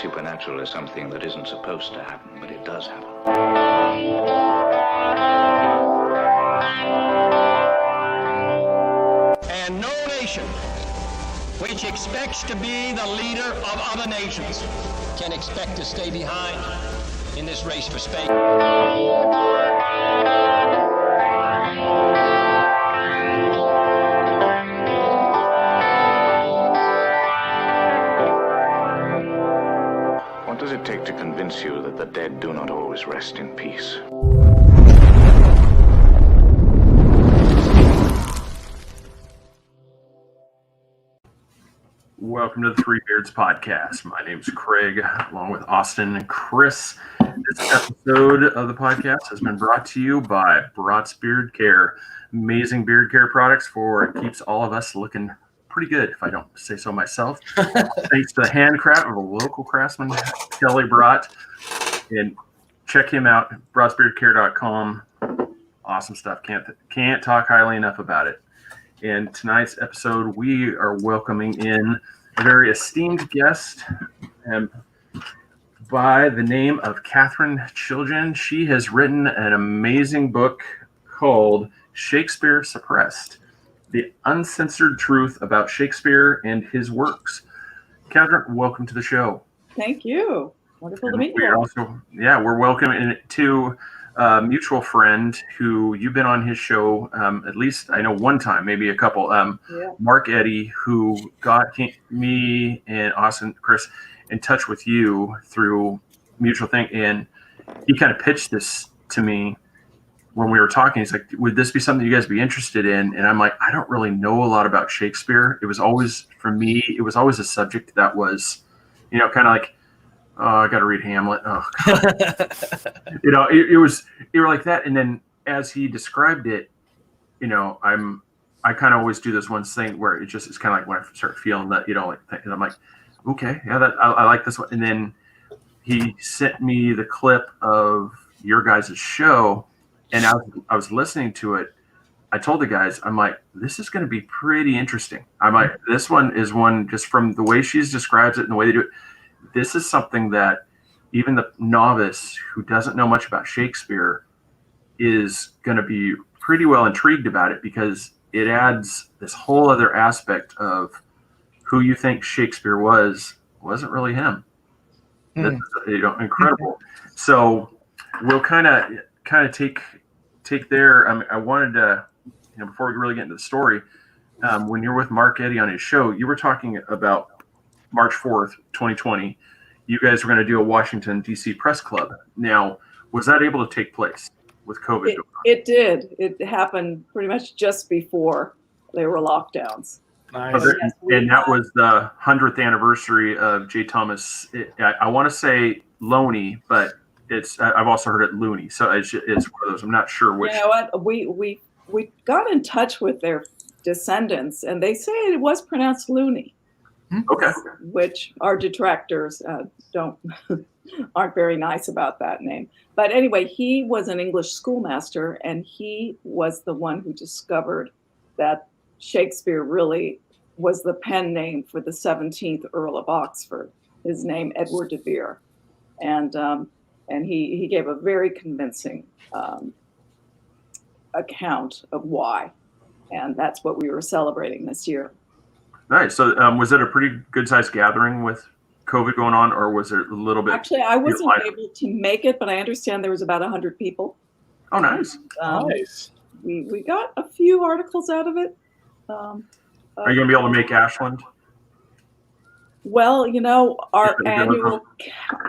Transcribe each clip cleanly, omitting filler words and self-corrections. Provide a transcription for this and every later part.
supernatural is something that isn't supposed to happen, but it does happen. And no nation which expects to be the leader of other nations can expect to stay behind in this race for space. What does it take to convince you that the dead do not always rest in peace? Welcome to the Three Beards Podcast. My name's Craig, along with Austin and Chris. This episode of the podcast has been brought to you by Bratz Beard Care. Amazing beard care products for it keeps all of us looking pretty good, if I don't say so myself. Thanks to the handcraft of a local craftsman, Kelly Brat. And check him out, bratzbeardcare.com. Awesome stuff. Can't talk highly enough about it. In tonight's episode, we are welcoming in a very esteemed guest by the name of Kathrine Chiljan. She has written an amazing book called Shakespeare Suppressed, the Uncensored Truth about Shakespeare and his works. Kathrine, welcome to the show. Thank you. Wonderful to meet We're you. we're welcoming to a mutual friend who you've been on his show at least, I know one time, maybe a couple. Mark Eddy, who got me and Austin, Chris, in touch with you through mutual thing, and he kind of pitched this to me when we were talking. He's like, would this be something you guys be interested in? And I'm like, I don't really know a lot about Shakespeare. It was always, for me, it was always a subject that was, kind of like, oh, I got to read Hamlet. Oh, it was like that. And then as he described it, I kind of always do this one thing where it's kind of like when I start feeling that, and I'm like, okay, yeah, I like this one. And then he sent me the clip of your guys' show, and I was listening to it. I told the guys, I'm like, this is going to be pretty interesting. I'm like, this one is one just from the way she describes it and the way they do it. This is something that even the novice who doesn't know much about Shakespeare is going to be pretty well intrigued about it, because it adds this whole other aspect of who you think Shakespeare wasn't really him. That's, incredible. So we'll kind of take there. I wanted to, before we really get into the story, when you're with Mark Eddy on his show, you were talking about March 4th, 2020, you guys were going to do a Washington, D.C. press club. Now, was that able to take place with COVID? It did. It happened pretty much just before there were lockdowns. Nice. And that was the 100th anniversary of J. Thomas. I want to say Loney, but I've also heard it Looney. So it's one of those. I'm not sure which. You know what? We got in touch with their descendants, and they say it was pronounced Looney. Okay. Which our detractors aren't very nice about that name. But anyway, he was an English schoolmaster, and he was the one who discovered that Shakespeare really was the pen name for the 17th Earl of Oxford. His name, Edward de Vere. And he gave a very convincing account of why. And that's what we were celebrating this year. Nice. So was it a pretty good-sized gathering with COVID going on, or was it a little bit? Actually, I wasn't able to make it, but I understand there was about 100 people. Oh, nice. Nice. We got a few articles out of it. Are you going to be able to make Ashland? Well, our annual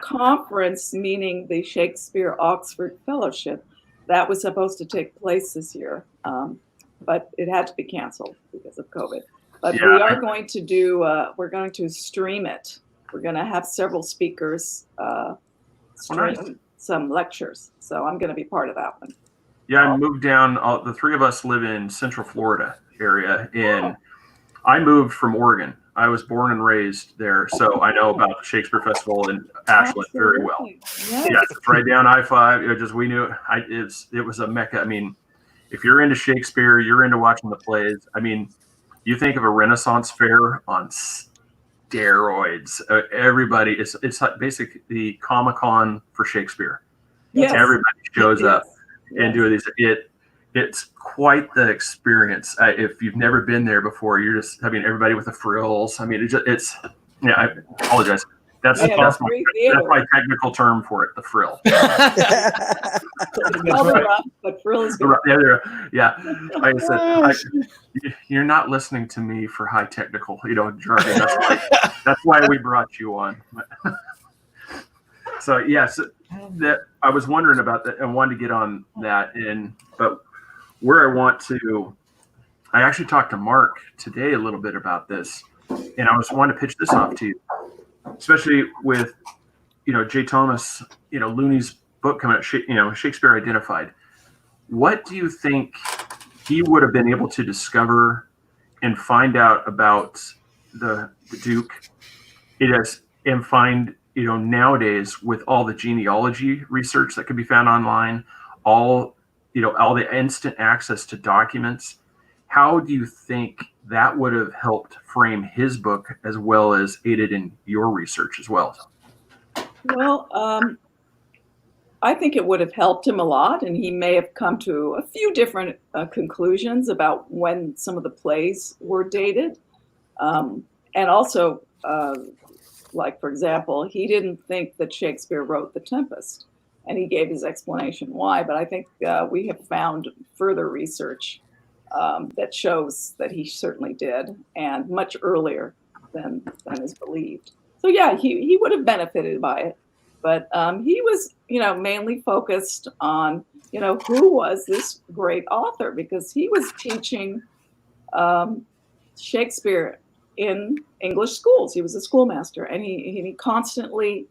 conference, meaning the Shakespeare Oxford Fellowship, that was supposed to take place this year, but it had to be canceled because of COVID. But we are going to do, we're going to stream it. We're going to have several speakers stream some lectures. So I'm going to be part of that one. Yeah, I moved down. The three of us live in Central Florida area, and I moved from Oregon. I was born and raised there, so I know about the Shakespeare Festival in Ashland very well. Yes. Yeah, it's right down I-5. We knew it was a mecca. I mean, if you're into Shakespeare, you're into watching the plays. I mean, you think of a Renaissance fair on steroids. Everybody, it's like basically the Comic-Con for Shakespeare. Yes. Everybody shows up and Yes. do these. It's quite the experience. If you've never been there before, you're just, I mean, everybody with the frills. I mean, it's yeah, I apologize. That's my technical term for it, the frill. But frill is good. Yeah. Like I said, you're not listening to me for high technical, jargon. That's why we brought you on. So yes, that I was wondering about that and wanted to get on that but where I want to, I actually talked to Mark today a little bit about this, and I was wanting to pitch this off to you, especially with, J. Thomas, Looney's book coming out, Shakespeare Identified. What do you think he would have been able to discover and find out about the Duke? And find, nowadays with all the genealogy research that can be found online, all the instant access to documents, how do you think that would have helped frame his book as well as aided in your research as well? Well, I think it would have helped him a lot, and he may have come to a few different conclusions about when some of the plays were dated. And also, like, for example, he didn't think that Shakespeare wrote The Tempest, and he gave his explanation why. But I think we have found further research that shows that he certainly did, and much earlier than is believed. So yeah, he would have benefited by it, but he was, mainly focused on, who was this great author, because he was teaching Shakespeare in English schools. He was a schoolmaster, and he constantly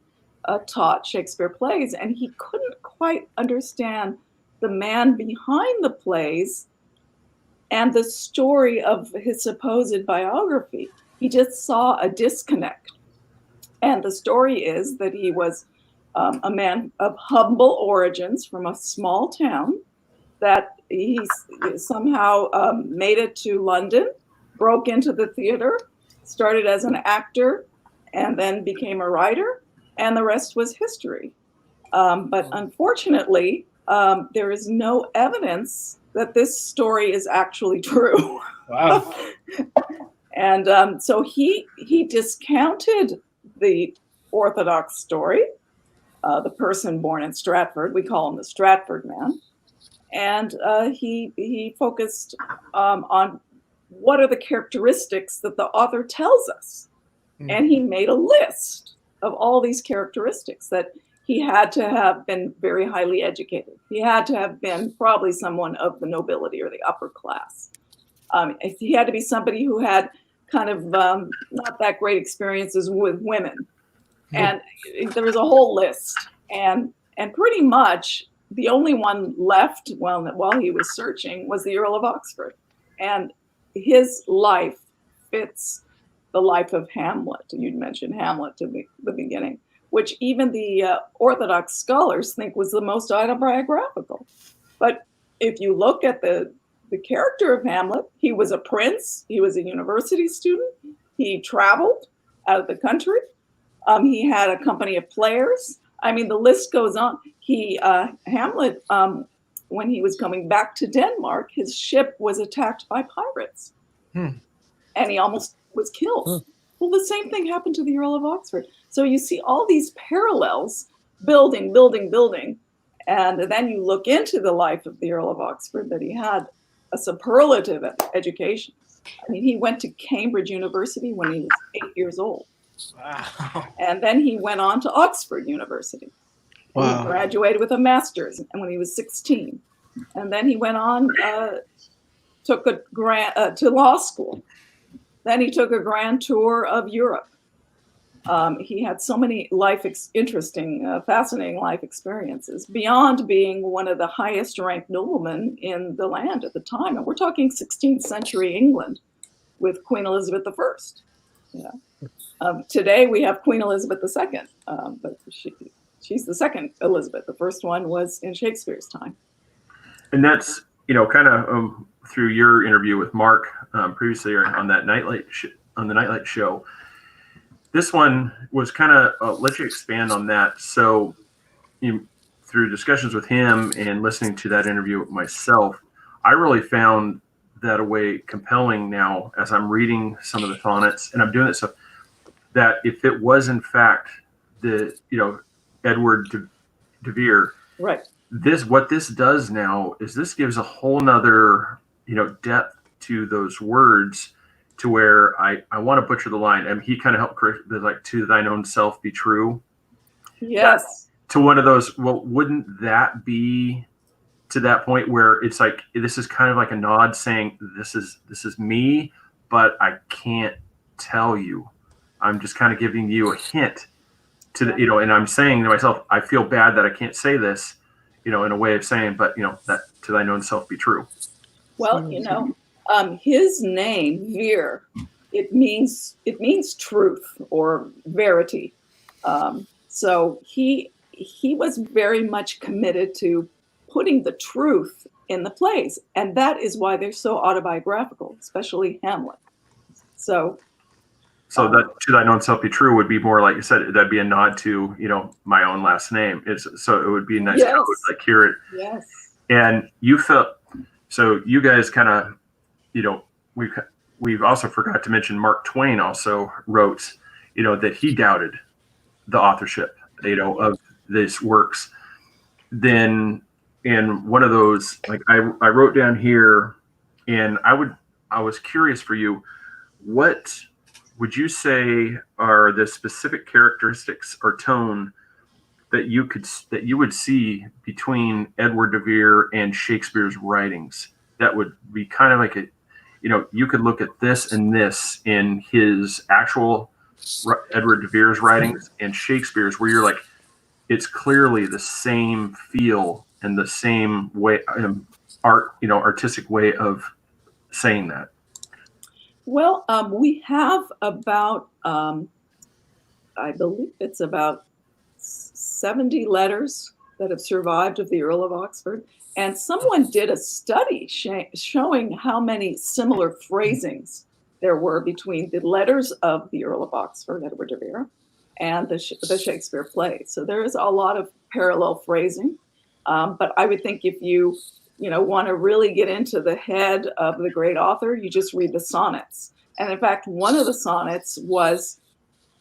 taught Shakespeare plays, and he couldn't quite understand the man behind the plays and the story of his supposed biography. He just saw a disconnect. And the story is that he was a man of humble origins from a small town, that he somehow made it to London, broke into the theater, started as an actor, and then became a writer, and the rest was history. But unfortunately, there is no evidence that this story is actually true. Wow. And so he discounted the Orthodox story, the person born in Stratford. We call him the Stratford man. And he focused on what are the characteristics that the author tells us. And he made a list of all these characteristics, that he had to have been very highly educated. He had to have been probably someone of the nobility or the upper class. He had to be somebody who had kind of not that great experiences with women. And there was a whole list. And pretty much the only one left while he was searching was the Earl of Oxford. And his life fits the life of Hamlet. You'd mentioned Hamlet to the beginning, which even the Orthodox scholars think was the most autobiographical. But if you look at the character of Hamlet, he was a prince, he was a university student, he traveled out of the country, he had a company of players. I mean, the list goes on. Hamlet, when he was coming back to Denmark, his ship was attacked by pirates, and he almost was killed. Well, the same thing happened to the Earl of Oxford. So you see all these parallels building, and then you look into the life of the Earl of Oxford, that he had a superlative education. I mean, he went to Cambridge University when he was 8 years old. Wow. And then he went on to Oxford University. Wow. He graduated with a master's when he was 16. And then he went on, took a grant to law school. Then he took a grand tour of Europe. He had so many interesting, fascinating life experiences, beyond being one of the highest ranked noblemen in the land at the time. And we're talking 16th century England with Queen Elizabeth I. Today we have Queen Elizabeth II, but she's the second Elizabeth. The first one was in Shakespeare's time. And that's, kind of through your interview with Mark previously on that Nightlight show. this one was kind of let you expand on that. So, through discussions with him and listening to that interview myself, I really found that a way compelling now as I'm reading some of the sonnets, and I'm doing it so that if it was in fact the Edward de Vere, Right. What this does now is this gives a whole nother depth to those words, to where I want to butcher the line, and he kind of helped correct, like, to thine own self be true. Yes. To one of those. Well, wouldn't that be to that point where it's like, this is kind of like a nod saying, this is me, but I can't tell you. I'm just kind of giving you a hint to the, and I'm saying to myself, I feel bad that I can't say this, in a way of saying, but that to thine own self be true. Well, his name, Vere, it means truth or verity. So he was very much committed to putting the truth in the plays, and that is why they're so autobiographical, especially Hamlet. So that to thine own self be true would be more, like you said, that'd be a nod to my own last name. So it would be nice yes. to like hear it. Yes. And you felt, so you guys kind of, we've also forgot to mention Mark Twain also wrote, that he doubted the authorship, of these works. Then in one of those, like I wrote down here, and I was curious for you, what would you say are the specific characteristics or tone that you would see between Edward de Vere and Shakespeare's writings? That would be kind of like you could look at this and this in his actual Edward de Vere's writings and Shakespeare's, where you're like, it's clearly the same feel and the same way, artistic way of saying that. Well, we have about, I believe it's about 70 letters that have survived of the Earl of Oxford. And someone did a study showing how many similar phrasings there were between the letters of the Earl of Oxford, Edward de Vere, and the Shakespeare play. So there is a lot of parallel phrasing. But I would think if you want to really get into the head of the great author, you just read the sonnets. And in fact, one of the sonnets was,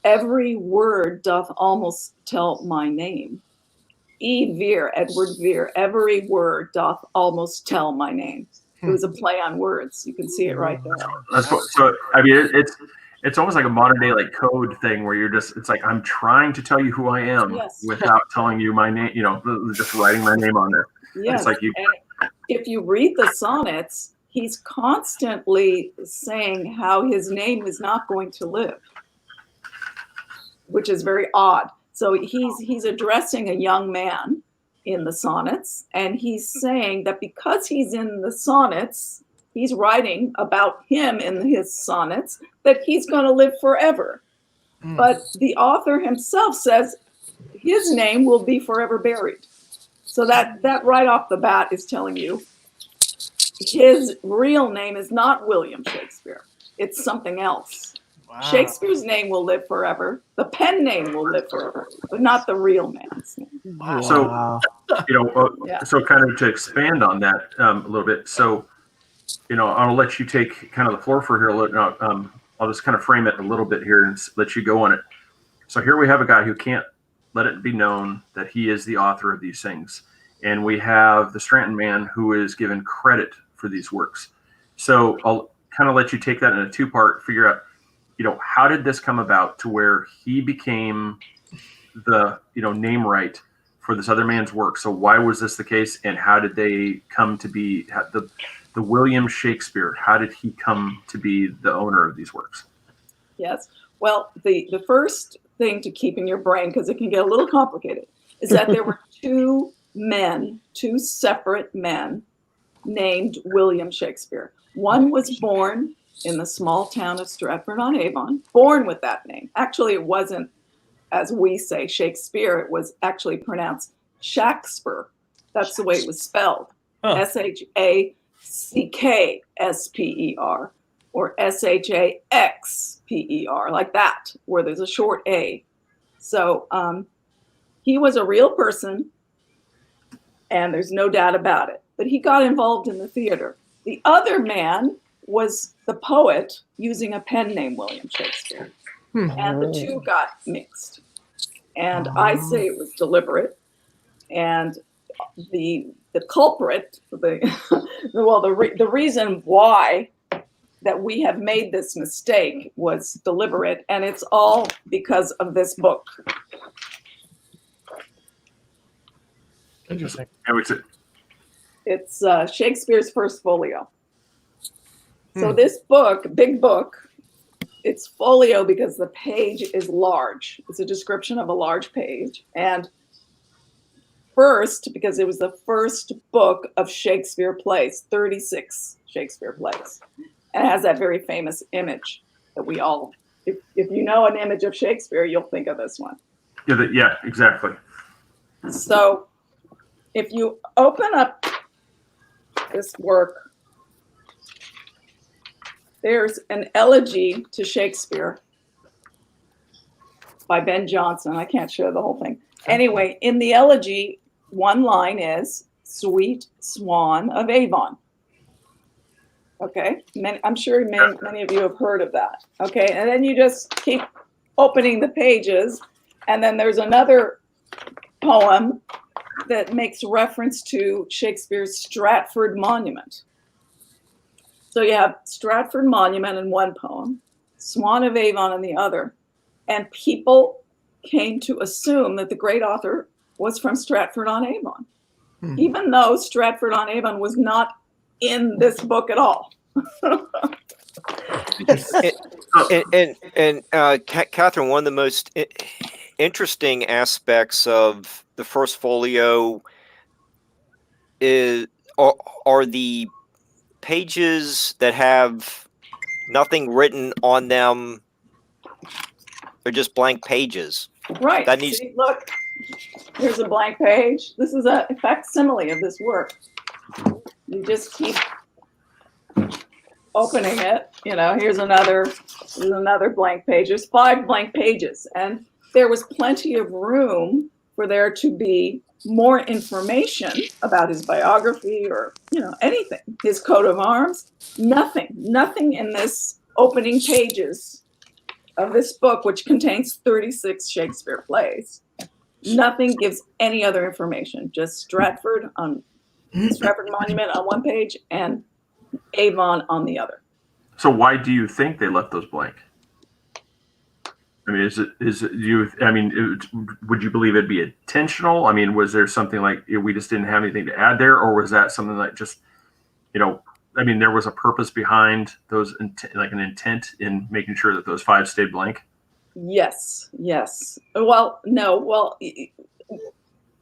every word doth almost tell my name. Vere, Edward Vere, every word doth almost tell my name. It was a play on words. You can see it right there. So I mean, it's almost like a modern day like code thing where it's like, I'm trying to tell you who I am yes. without telling you my name, just writing my name on there. Yes. It's like if you read the sonnets, he's constantly saying how his name is not going to live, which is very odd. So he's addressing a young man in the sonnets, and he's saying that because he's in the sonnets, he's writing about him in his sonnets, that he's going to live forever. But the author himself says his name will be forever buried. So that right off the bat is telling you his real name is not William Shakespeare. It's something else. Wow. Shakespeare's name will live forever. The pen name will live forever, but not the real man's name. Wow. So, so kind of to expand on that a little bit. So, I'll let you take kind of the floor for here. I'll just kind of frame it a little bit here and let you go on it. So here we have a guy who can't let it be known that he is the author of these things. And we have the Stratton man who is given credit for these works. So I'll kind of let you take that in a two-part, figure out, how did this come about to where he became the, name right for this other man's work? So why was this the case? And how did they come to be the William Shakespeare? How did he come to be the owner of these works? Yes. Well, the first thing to keep in your brain, because it can get a little complicated, is that there were two separate men named William Shakespeare. One was born in the small town of Stratford-on-Avon, born with that name. Actually, it wasn't, as we say, Shakespeare. It was actually pronounced Shakespeare. That's the way it was spelled. Shakspear. or Shakespeare, like that, where there's a short A. So he was a real person, and there's no doubt about it. But he got involved in the theater. The other man was the poet using a pen name William Shakespeare. And the two got mixed. And I say it was deliberate. And the culprit, the reason why that we have made this mistake was deliberate, and it's all because of this book. Interesting. It's Shakespeare's First Folio. So this book, big book, it's folio because the page is large. It's a description of a large page. And first, because it was the first book of Shakespeare plays, 36 Shakespeare plays. And it has that very famous image that we all, if you know an image of Shakespeare, you'll think of this one. Yeah, exactly. So if you open up this work, there's an elegy to Shakespeare by Ben Jonson. I can't show the whole thing. Anyway, in the elegy, one line is, "Sweet Swan of Avon." Okay, I'm sure many of you have heard of that. Okay, and then you just keep opening the pages, and then there's another poem that makes reference to Shakespeare's Stratford Monument. So you have Stratford Monument in one poem, Swan of Avon in the other, and people came to assume that the great author was from Stratford-on-Avon, even though Stratford-on-Avon was not in this book at all. Kathrine, one of the most interesting aspects of the First Folio are the pages that have nothing written on them. They're just blank pages. Right. That needs. See, look, here's a blank page. This is a facsimile of this work. You just keep opening it. You know, here's another blank page. There's 5 blank pages, and there was plenty of room for there to be more information about his biography or, anything, his coat of arms. Nothing in this opening pages of this book, which contains 36 Shakespeare plays. Nothing gives any other information, just Stratford Monument on one page and Avon on the other. So why do you think they left those blank? I mean, would you believe it'd be intentional? I mean, was there something like we just didn't have anything to add there, or was that something like just, there was a purpose behind those, like an intent in making sure that those 5 stayed blank? Yes. Well, no. Well,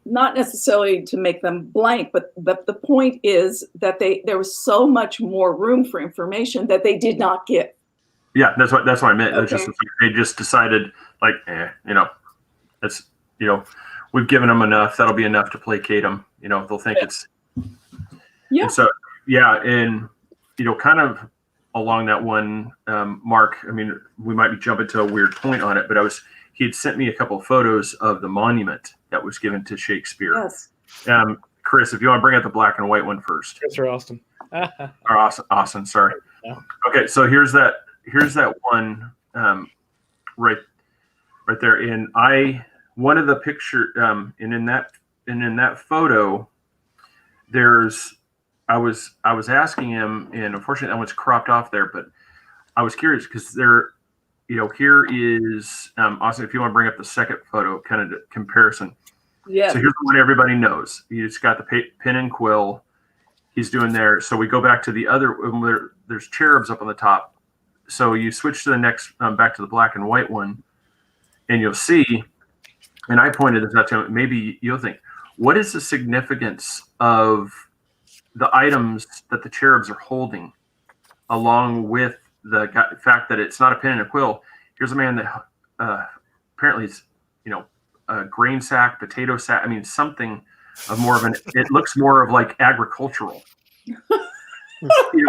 not necessarily to make them blank, but the point is that there was so much more room for information that they did not give. Yeah, that's what I meant. Okay. Just they just decided, like, that's we've given them enough. That'll be enough to placate them. They'll think it's. Yeah. And so and kind of along that one, Mark. I mean, we might be jumping to a weird point on it, but he had sent me a couple of photos of the monument that was given to Shakespeare. Yes. Chris, if you want to bring out the black and white one first. Chris or Austin. Or Austin, sorry. Yeah. Okay, so here's that one right there. And one of the picture and in that photo, I was asking him, and unfortunately that one's cropped off there, but I was curious because here is Austin, if you want to bring up the second photo, kind of the comparison. Yeah. So here's the one everybody knows. He's got the pen and quill. He's doing there. So we go back to the other. There's cherubs up on the top. So you switch to the next, back to the black and white one, and you'll see. And I pointed this out to him. Maybe you'll think, what is the significance of the items that the cherubs are holding, along with the fact that it's not a pen and a quill? Here's a man that apparently is, a grain sack, potato sack. I mean, something of more of it looks more of like agricultural. You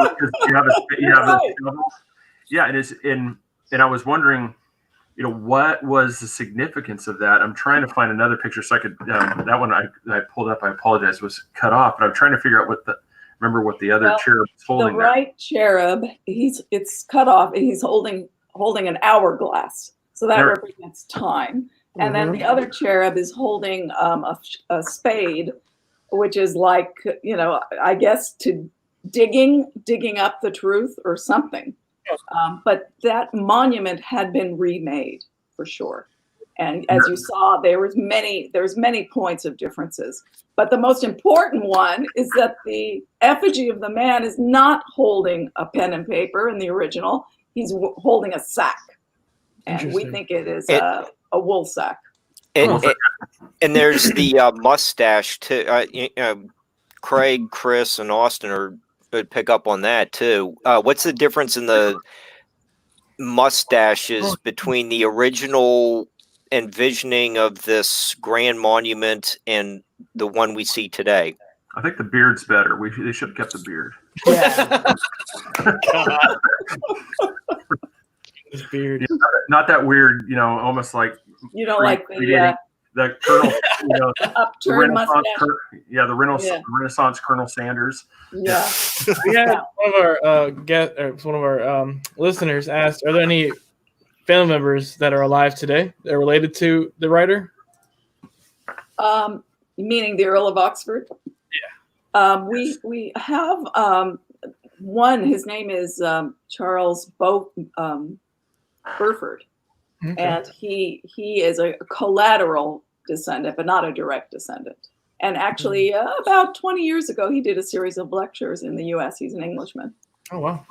have a shovel. Yeah, and I was wondering, what was the significance of that? I'm trying to find another picture so I could. That one I pulled up. I apologize, was cut off, but I'm trying to figure out what the other cherub was holding. The right cherub, it's cut off, and he's holding an hourglass, so that represents time. And then the other cherub is holding a spade, which is like, I guess to digging up the truth or something. But that monument had been remade for sure. And as you saw, there's many points of differences. But the most important one is that the effigy of the man is not holding a pen and paper in the original. He's holding a sack. And we think it is a wool sack. And there's the mustache too. Craig, Chris, and Austin would pick up on that too. What's the difference in the mustaches between the original envisioning of this grand monument and the one we see today? I think the beard's better. They should have kept the beard. Yeah. This beard. Not that weird, almost like you don't like the Colonel, upturned mustache. The Renaissance Colonel Sanders. Yeah. We had one of our listeners asked, are there any family members that are alive today that are related to the writer? Meaning the Earl of Oxford? Yeah. We have one. His name is Charles Burford. Okay. And he is a collateral descendant, but not a direct descendant. And actually, about 20 years ago, he did a series of lectures in the U.S. He's an Englishman. Oh wow!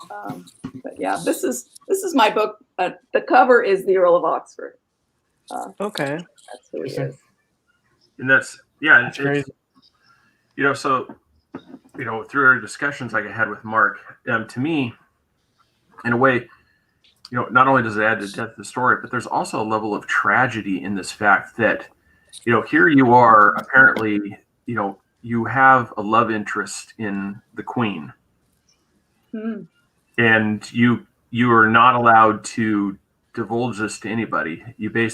But yeah, this is my book. The cover is the Earl of Oxford. Okay, that's who he is. And that's crazy. So through our discussions like I had with Mark, to me, in a way, not only does it add to the depth of the story, but there's also a level of tragedy in this fact that, here you are, apparently, you have a love interest in the Queen. And you are not allowed to divulge this to anybody. You got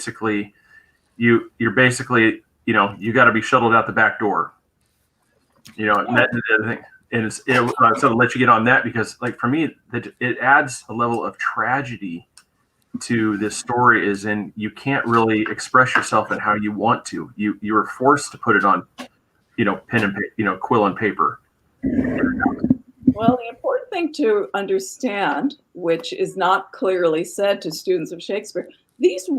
to be shuttled out the back door. And that's the other thing. And so to let you get on that, because like for me, it adds a level of tragedy to this story, and you can't really express yourself in how you want to. You are forced to put it on, pen and paper, quill and paper. Well, the important thing to understand, which is not clearly said to students of Shakespeare, these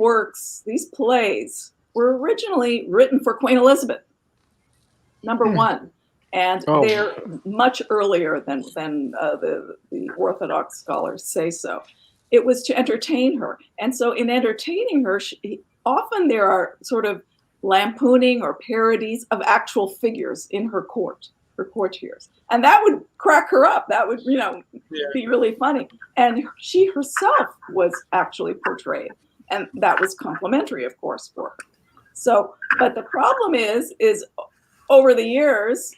plays were originally written for Queen Elizabeth, number one. And they're much earlier than the Orthodox scholars say so. It was to entertain her. And so in entertaining her, often there are sort of lampooning or parodies of actual figures in her courtiers. And that would crack her up. That would, be really funny. And she herself was actually portrayed. And that was complimentary, of course, for her. So, but the problem is over the years,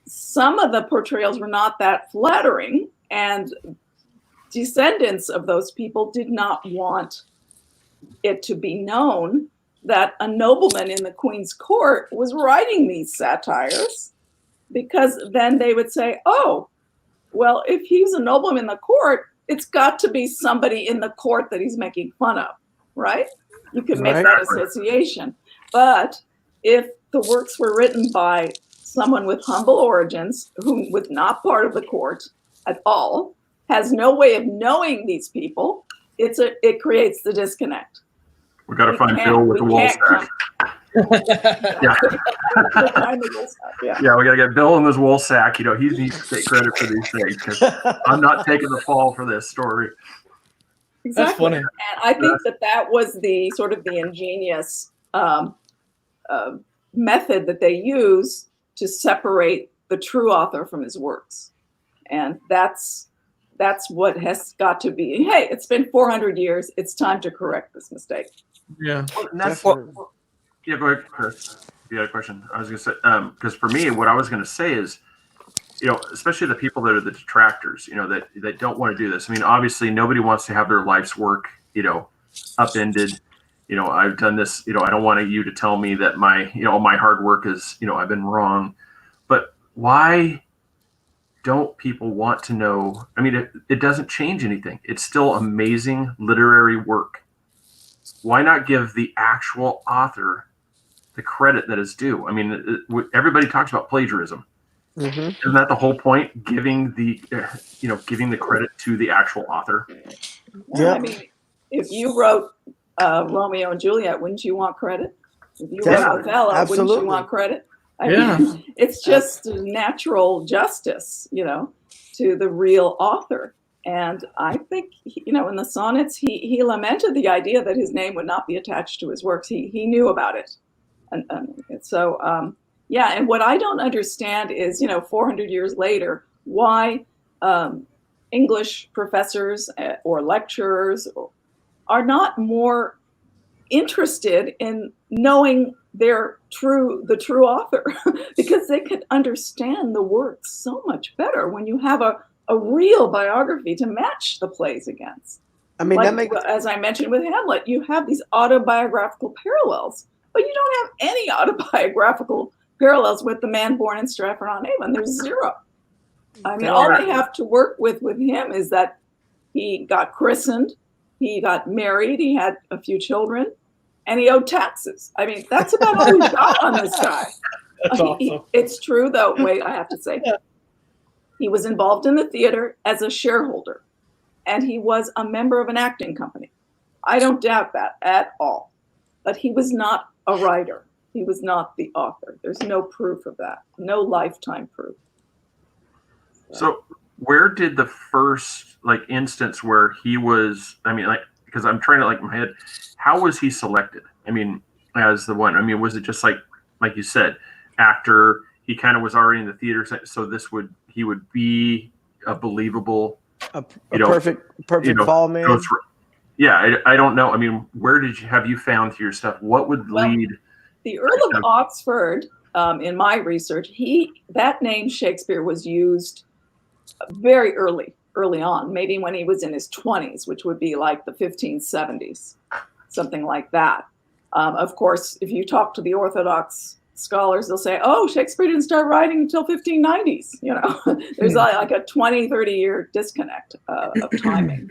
some of the portrayals were not that flattering, and descendants of those people did not want it to be known that a nobleman in the Queen's court was writing these satires, because then they would say, oh, well, if he's a nobleman in the court, it's got to be somebody in the court that he's making fun of, right? You can make that association. But if the works were written by someone with humble origins, who was not part of the court at all, has no way of knowing these people, it creates the disconnect. We got to find Bill with the wool sack. Yeah, we got to get Bill in this wool sack. He needs to take credit for these things, because I'm not taking the fall for this story. Exactly. That's funny. And I think that was the sort of the ingenious method that they use to separate the true author from his works. And that's what has got to be. Hey, it's been 400 years. It's time to correct this mistake. Yeah. Yeah, go ahead, Chris. If you had a question, I was going to say, because for me, what I was going to say is, especially the people that are the detractors, that don't want to do this. I mean, obviously, nobody wants to have their life's work, upended. I've done this. I don't want you to tell me that my hard work is, I've been wrong. But why don't people want to know? I mean, it doesn't change anything. It's still amazing literary work. Why not give the actual author the credit that is due? I mean, everybody talks about plagiarism. Mm-hmm. Isn't that the whole point? Giving the credit to the actual author. Yeah. I mean, if you wrote Romeo and Juliet, wouldn't you want credit? If you wrote Othello, absolutely. wouldn't you want credit? I mean, it's just natural justice, to the real author. And I think, in the sonnets, he lamented the idea that his name would not be attached to his works. He knew about it. And so, and what I don't understand is, 400 years later, why English professors or lecturers are not more interested in knowing the true author, because they could understand the work so much better when you have a real biography to match the plays against. I mean, as I mentioned with Hamlet, you have these autobiographical parallels, but you don't have any autobiographical parallels with the man born in Stratford-on-Avon. There's zero. I mean, all they have to work with him is that he got christened, he got married, he had a few children, and he owed taxes. I mean, that's about all we got on this guy. That's awesome. It's true, though. Wait, I have to say, he was involved in the theater as a shareholder, and he was a member of an acting company. I don't doubt that at all. But he was not a writer. He was not the author. There's no proof of that. No lifetime proof. So where did the first instance where he was, because I'm trying to in my head, how was he selected? I mean, as the one, was it just like you said, actor, he kind of was already in the theater, so he would be a believable, perfect fall man. I don't know. I mean, where have you found through your stuff? What would lead? The Earl of Oxford, in my research, that name Shakespeare was used very early on, maybe when he was in his 20s, which would be like the 1570s, something like that. Of course, if you talk to the Orthodox scholars, they'll say, oh, Shakespeare didn't start writing until 1590s. There's like a 20, 30-year disconnect of timing.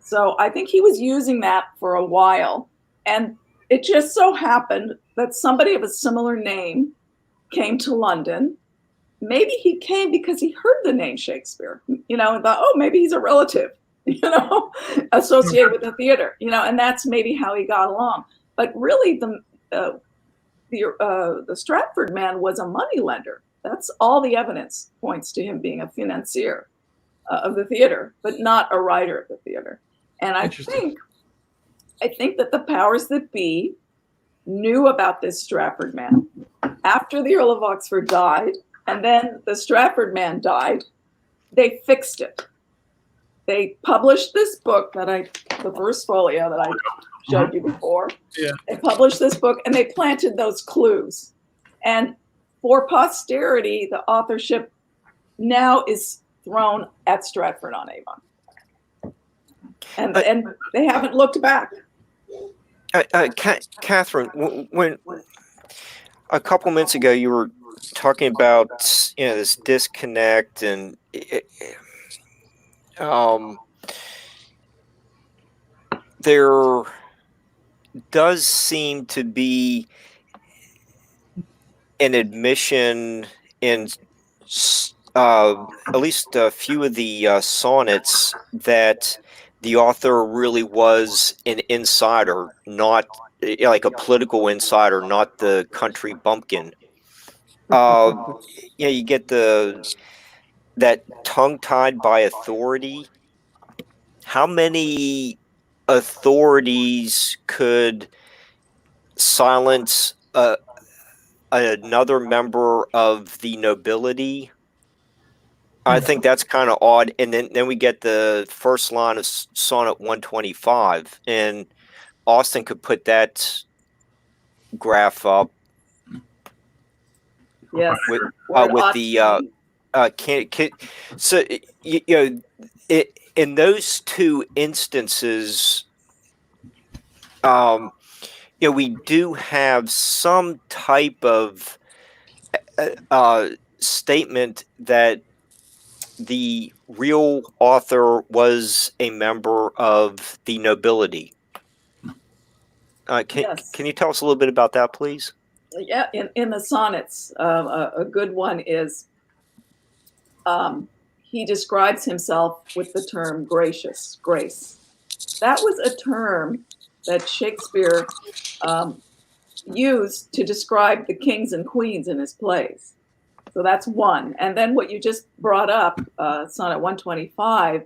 So I think he was using that for a while. And it just so happened that somebody of a similar name came to London. Maybe he came because he heard the name Shakespeare, and thought, oh, maybe he's a relative, associated with the theater, and that's maybe how he got along. But really, the Stratford man was a moneylender. That's all the evidence points to him being a financier of the theater, but not a writer of the theater. And I think that the powers that be knew about this Stratford man after the Earl of Oxford died. And then the Stratford man died. They fixed it. They published this book the first folio that I showed you before. Yeah. They published this book and they planted those clues. And for posterity, the authorship now is thrown at Stratford-on-Avon. And they haven't looked back. Kathrine, when a couple minutes ago you were talking about this disconnect, and there does seem to be an admission in at least a few of the sonnets that the author really was an insider, not like a political insider, not the country bumpkin. You get that tongue-tied by authority. How many authorities could silence another member of the nobility? I think that's kind of odd. And then we get the first line of Sonnet 125, and Austin could put that graph up. Yes. With the So in those two instances, we do have some type of statement that the real author was a member of the nobility. Yes. Can you tell us a little bit about that, please? Yeah, in the sonnets, a good one is he describes himself with the term gracious, grace. That was a term that Shakespeare used to describe the kings and queens in his plays. So that's one. And then what you just brought up, Sonnet 125,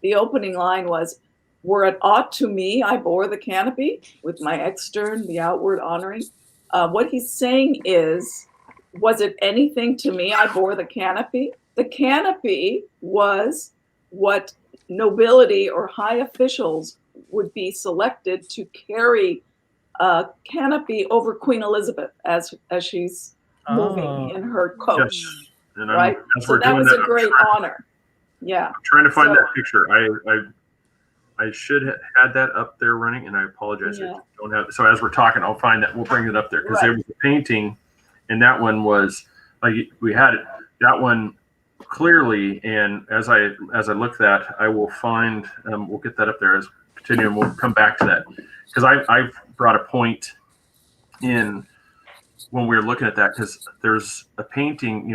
the opening line was, "Were it aught to me, I bore the canopy, with my extern, the outward honoring." What he's saying is, was it anything to me, I bore the canopy? The canopy was what nobility or high officials would be selected to carry canopy over Queen Elizabeth as she's moving in her coach. Yes. And right? So that was a great honor. Yeah. I'm trying to find that picture. I should have had that up there running, and I apologize. Yeah. I don't have. So as we're talking, I'll find that. We'll bring it up there because there was a painting, and that one was like we had it. That one clearly, and as I look that, I will find. We'll get that up there as we continue, and we'll come back to that because I've brought a point in when we were looking at that because there's a painting.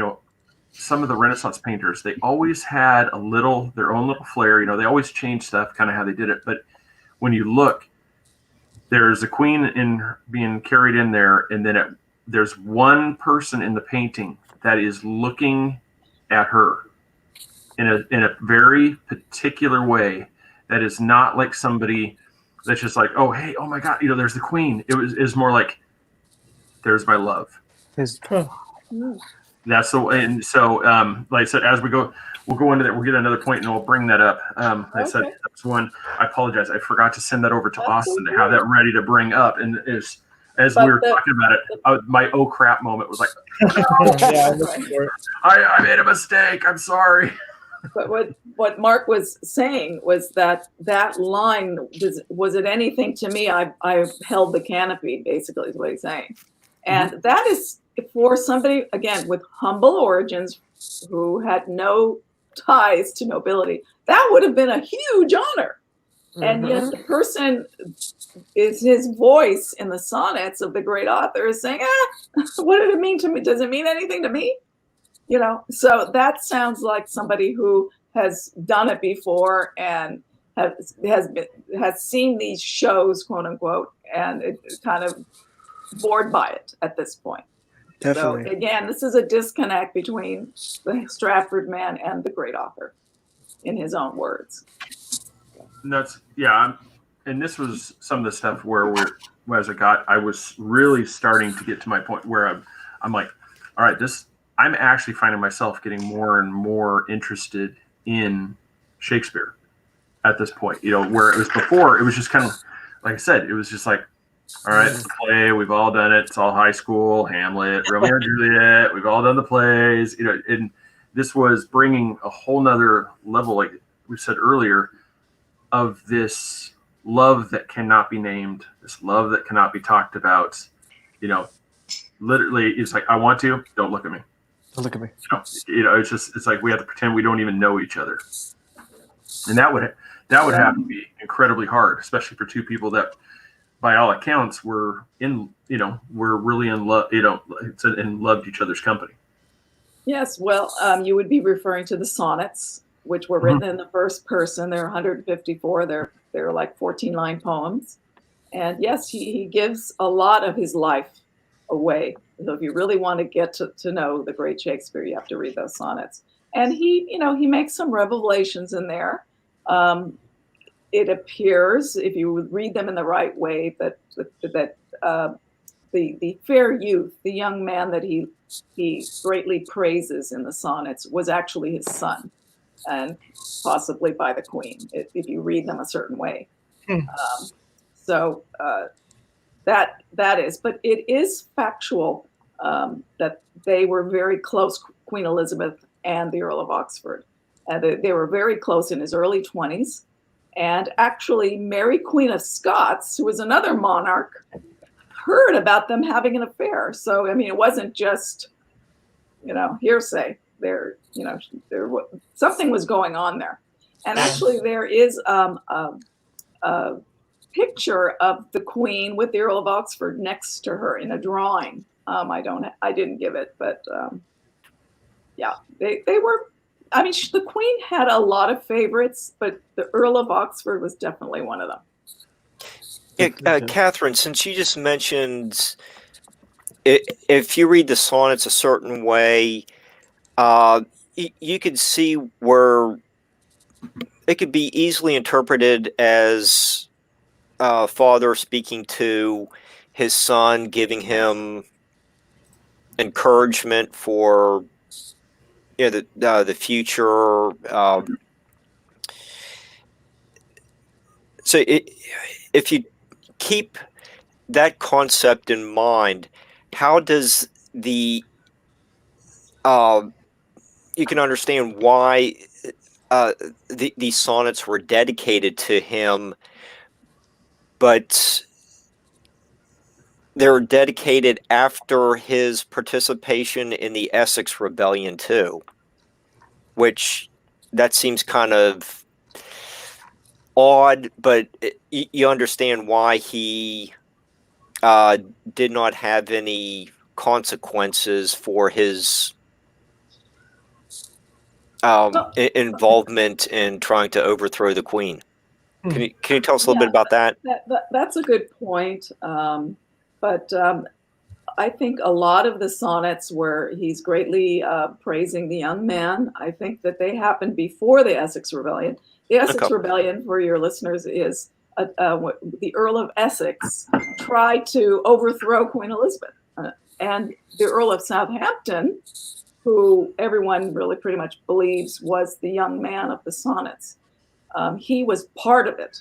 Some of the Renaissance painters, they always had their own little flair. They always changed stuff, kind of how they did it. But when you look, there's a queen being carried in there, and then there's one person in the painting that is looking at her in a very particular way. That is not like somebody that's just like, oh hey, oh my God, there's the queen. It was more like, there's my love. That's the way. And so, like I said, as we'll go into that. We'll get another point, and we'll bring that up. Like I said, that's one. I apologize. I forgot to send that over to Austin to have that ready to bring up. And as we were talking about it, my oh crap moment was like, I made a mistake. I'm sorry. But what Mark was saying was that line, was it anything to me? I held the canopy, basically, is what he's saying. And that is for somebody, again, with humble origins who had no ties to nobility. That would have been a huge honor. And yet the person is his voice in the sonnets of the great author is saying, what did it mean to me? Does it mean anything to me? So that sounds like somebody who has done it before and has seen these shows, quote unquote, and it kind of bored by it at this point. Definitely. So again, this is a disconnect between the Stratford man and the great author, in his own words. And and this was some of the stuff where I was really starting to get to my point where I'm like, all right, I'm actually finding myself getting more and more interested in Shakespeare at this point. Where it was before, it was just kind of like I said, it was just like, all right, it's a play. We've all done it. It's all high school. Hamlet, Romeo and Juliet. We've all done the plays. And this was bringing a whole nother level, like we said earlier, of this love that cannot be named, this love that cannot be talked about. Literally, it's like, I want to. Don't look at me. Don't look at me. It's like we have to pretend we don't even know each other, and that would have to be incredibly hard, especially for two people that, by all accounts, were really in love, and loved each other's company. Yes, well, you would be referring to the sonnets, which were written in the first person. There are 154. They're like 14-line poems, and yes, he gives a lot of his life away. So if you really want to get to know the great Shakespeare, you have to read those sonnets. And he makes some revelations in there. It appears, if you would read them in the right way, that the fair youth, the young man that he greatly praises in the sonnets, was actually his son, and possibly by the queen, if you read them a certain way. That is, but it is factual that they were very close, Queen Elizabeth and the Earl of Oxford. They were very close in his early 20s. And actually, Mary, Queen of Scots, who was another monarch, heard about them having an affair. So, I mean, it wasn't just, hearsay. Something was going on there. And actually, there is a picture of the Queen with the Earl of Oxford next to her in a drawing. I didn't give it, but yeah, they were. I mean, the Queen had a lot of favorites, but the Earl of Oxford was definitely one of them. Yeah, Katherine, since you just mentioned if you read the sonnets a certain way, you could see where it could be easily interpreted as father speaking to his son, giving him encouragement for the future. So if you keep that concept in mind, how does you can understand why these sonnets were dedicated to him, but they were dedicated after his participation in the Essex Rebellion too, which that seems kind of odd, but you understand why he did not have any consequences for his involvement in trying to overthrow the Queen. Can you tell us a little bit about that? That's a good point. But I think a lot of the sonnets where he's greatly praising the young man, I think that they happened before the Essex Rebellion. The Essex Rebellion, for your listeners, is the Earl of Essex tried to overthrow Queen Elizabeth. And the Earl of Southampton, who everyone really pretty much believes was the young man of the sonnets, he was part of it.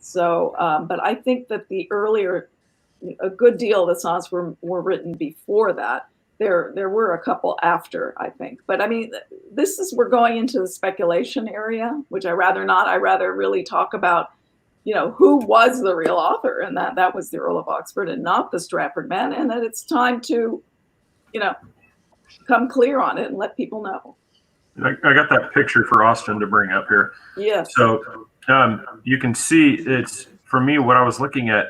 So, but I think that a good deal of the sonnets were written before that. There were a couple after, I think. But I mean, we're going into the speculation area, which I rather not. I rather really talk about, who was the real author, and that was the Earl of Oxford and not the Stratford man, and that it's time to, come clear on it and let people know. I got that picture for Austin to bring up here. Yes. So you can see it's, for me, what I was looking at,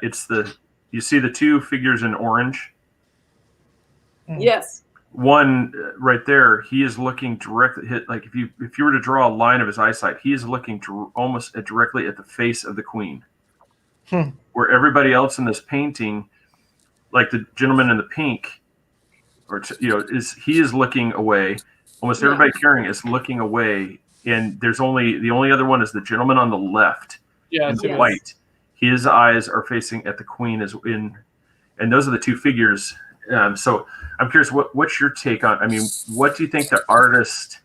you see the two figures in orange? Yes. One right there, he is looking directly, like if you were to draw a line of his eyesight, he is looking almost directly at the face of the Queen. Where everybody else in this painting, like the gentleman in the pink, he is looking away. Almost everybody carrying is looking away, and the only other one is the gentleman on the left in the white. His eyes are facing at the Queen and those are the two figures. So I'm curious, what's your take on? I mean, what do you think the artist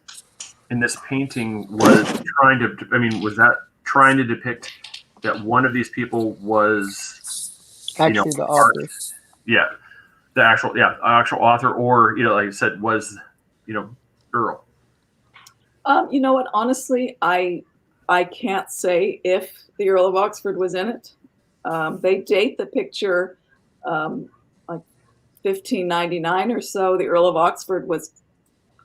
in this painting was trying to? I mean, was that trying to depict that one of these people was actually the author? Yeah, the actual author, or like I said, was Earl. You know what? Honestly, I can't say if the Earl of Oxford was in it. They date the picture like 1599 or so. The Earl of Oxford was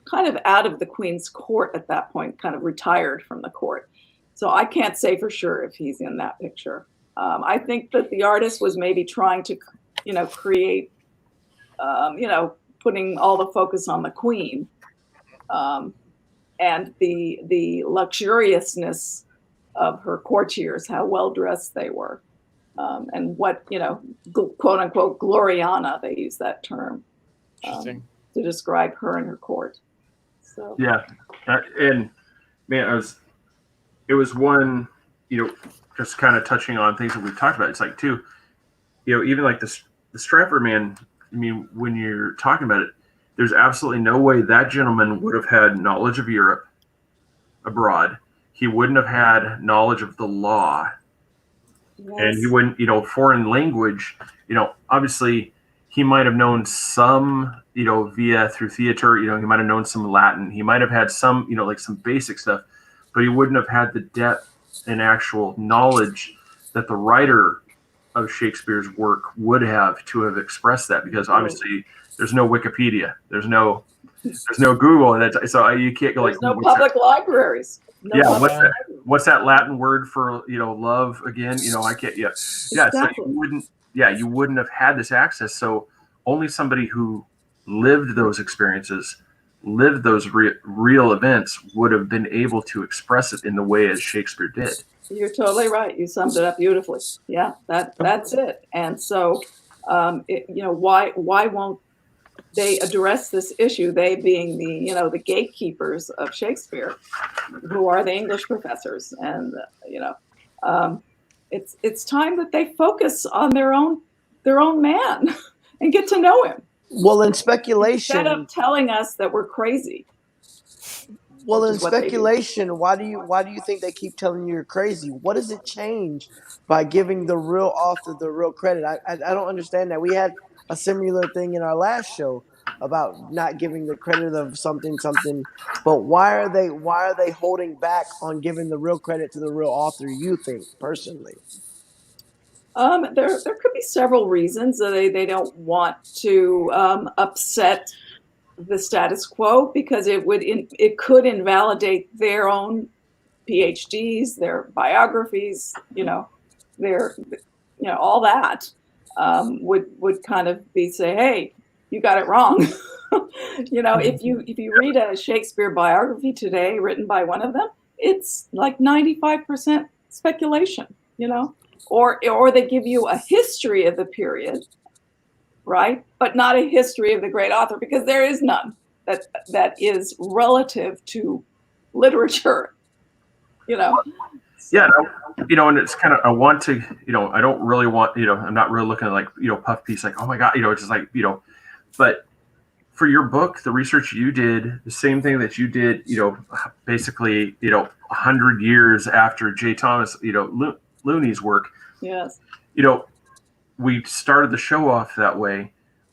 kind of out of the Queen's court at that point, kind of retired from the court. So I can't say for sure if he's in that picture. I think that the artist was maybe trying to, create, putting all the focus on the Queen. And the luxuriousness of her courtiers, how well dressed they were, and what quote unquote gloriana, they use that term to describe her and her court. So yeah, and man, it was one, just kind of touching on things that we've talked about. It's like too, even like the Stratford man. I mean, when you're talking about it, there's absolutely no way that gentleman would have had knowledge of Europe abroad. He wouldn't have had knowledge of the law. Yes. And he wouldn't, foreign language, obviously he might have known some, via through theater, he might have known some Latin. He might have had some, like some basic stuff, but he wouldn't have had the depth and actual knowledge that the writer of Shakespeare's work would have to have expressed that, because obviously there's no Wikipedia, there's no Google, and so you can't go There's no public libraries. What's that Latin word for love again? I can't. Exactly. So you wouldn't have had this access. So only somebody who lived those experiences, lived those real events, would have been able to express it in the way as Shakespeare did. You're totally right. You summed it up beautifully. Yeah, that's it. And so, why won't they address this issue? They being the gatekeepers of Shakespeare, who are the English professors, and it's time that they focus on their own man and get to know him. Well, in speculation, instead of telling us that we're crazy. Well, in speculation, why do you think they keep telling you you're crazy? What does it change by giving the real author the real credit? I don't understand that. We had a similar thing in our last show about not giving the credit of something, but why are they holding back on giving the real credit to the real author, you think, personally? There could be several reasons. They don't want to upset the status quo, because it could invalidate their own PhDs, their biographies, their all that would kind of say, hey, you got it wrong. If you read a Shakespeare biography today written by one of them, it's like 95% speculation, or they give you a history of the period, right? But not a history of the great author, because there is none that is relative to literature, Yeah, and it's kind of, I want to, I don't really want, I'm not really looking at like, puff piece, like, oh my God, it's just like, but for your book, the research you did, the same thing that you did, basically, 100 years after J. Thomas, Looney's work. Yes. We started the show off that way.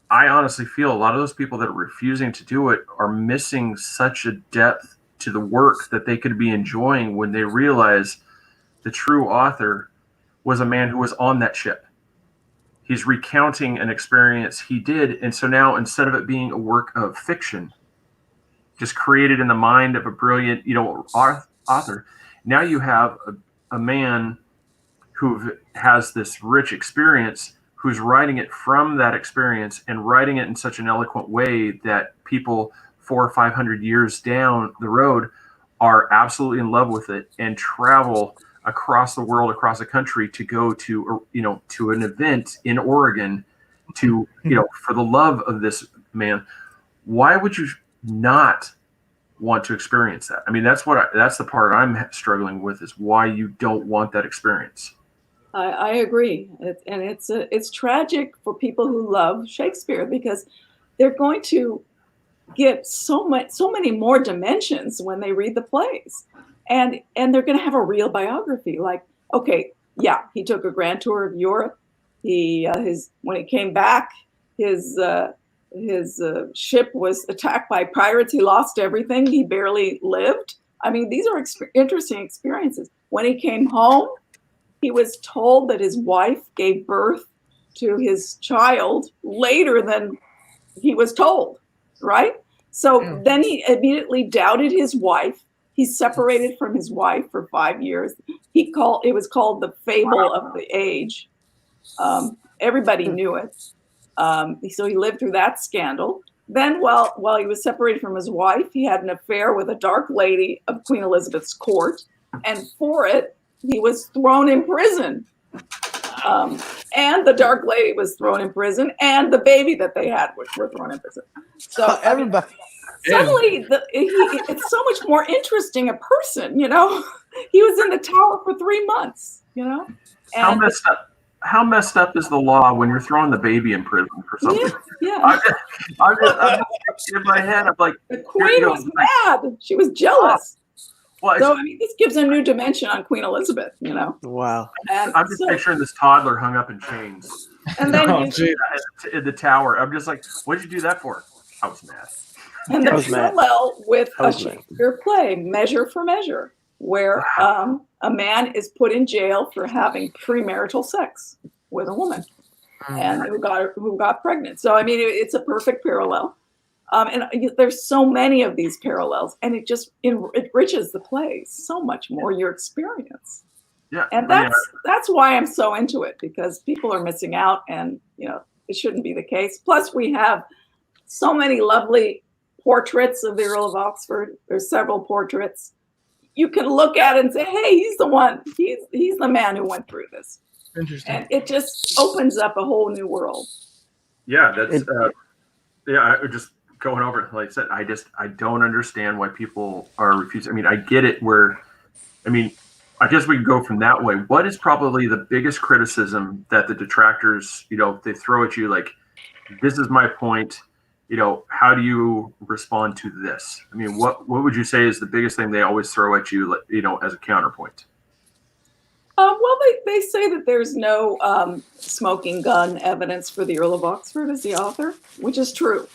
I honestly feel a lot of those people that are refusing to do it are missing such a depth to the work that they could be enjoying when they realize the true author was a man who was on that ship. He's recounting an experience he did. And so now, instead of it being a work of fiction, just created in the mind of a brilliant, author, now you have a man who has this rich experience, who's writing it from that experience and writing it in such an eloquent way that people 400 or 500 years down the road are absolutely in love with it and travel across the world, across the country to go to, to an event in Oregon to, for the love of this man. Why would you not want to experience that? I mean, that's the part I'm struggling with, is why you don't want that experience. I agree. It's tragic for people who love Shakespeare, because they're going to get so many more dimensions when they read the plays, and they're going to have a real biography. Like, okay, yeah, he took a grand tour of Europe. When he came back, his ship was attacked by pirates. He lost everything. He barely lived. I mean, these are interesting experiences. When he came home, he was told that his wife gave birth to his child later than he was told, right? So then he immediately doubted his wife. He separated from his wife for 5 years. It was called the fable of the age. Everybody knew it. So he lived through that scandal. Then while he was separated from his wife, he had an affair with a dark lady of Queen Elizabeth's court. And for it, he was thrown in prison. And the dark lady was thrown in prison, and the baby that they had were thrown in prison. So everybody. Suddenly, it's so much more interesting a person, He was in the tower for 3 months, And How messed up is the law when you're throwing the baby in prison for something? Yeah. I'm just in my head. I'm like, the queen was mad. She was jealous. Well, So I mean, this gives a new dimension on Queen Elizabeth, Wow. And I'm just picturing this toddler hung up in chains and then Oh, you gee. in the tower. I'm just like, what did you do that for? I was mad. and the I was mad. parallel with I a was mad. Shakespeare play, Measure for Measure, where a man is put in jail for having premarital sex with a woman, and who got pregnant. So I mean, it's a perfect parallel. And there's so many of these parallels, and it just enriches the play so much more, your experience. Yeah, And that's why I'm so into it, because people are missing out, and it shouldn't be the case. Plus, we have so many lovely portraits of the Earl of Oxford. There's several portraits you can look at and say, "Hey, he's the one. He's the man who went through this." Interesting. And it just opens up a whole new world. Yeah, that's I just going over it. Like I said, I don't understand why people are refusing. I mean, I get it. I guess we can go from that way. What is probably the biggest criticism that the detractors, they throw at you? Like, this is my point. How do you respond to this? I mean, what would you say is the biggest thing they always throw at you, as a counterpoint? Well, they say that there's no smoking gun evidence for the Earl of Oxford as the author, which is true.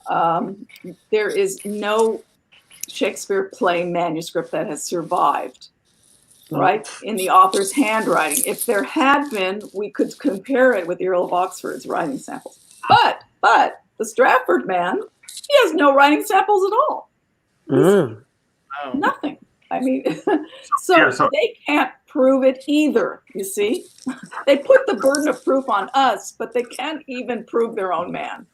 There is no Shakespeare play manuscript that has survived, right, in the author's handwriting. If there had been, we could compare it with the Earl of Oxford's writing samples. But the Stratford man, he has no writing samples at all. Nothing. I mean, so they can't prove it either, you see. They put the burden of proof on us, but they can't even prove their own man.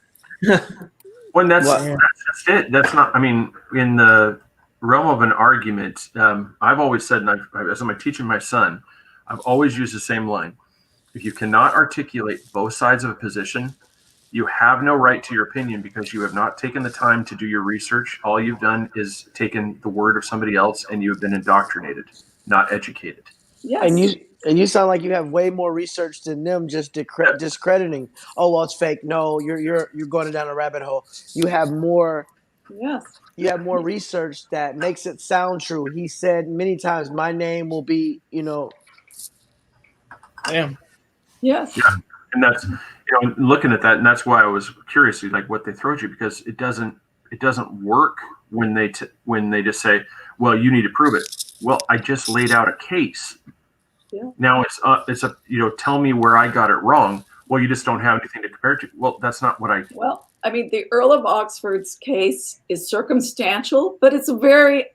When that's just it. That's not, I mean, in the realm of an argument, I've always said, and as I'm teaching my son, I've always used the same line. If you cannot articulate both sides of a position, you have no right to your opinion, because you have not taken the time to do your research. All you've done is taken the word of somebody else, and you have been indoctrinated, not educated. Yes. And you sound like you have way more research than them, just discrediting. Oh, well, it's fake. No, you're going down a rabbit hole. You have more. Yes. You have more research that makes it sound true. He said many times, "My name will be," Damn. Yes. Yeah, and that's looking at that, and that's why I was curious, like what they throw at you, because it doesn't work when they just say, "Well, you need to prove it." Well, I just laid out a case. Yeah. Now it's a tell me where I got it wrong. Well, you just don't have anything to compare it to. Well, that's not what I. Well, I mean, the Earl of Oxford's case is circumstantial, but it's a very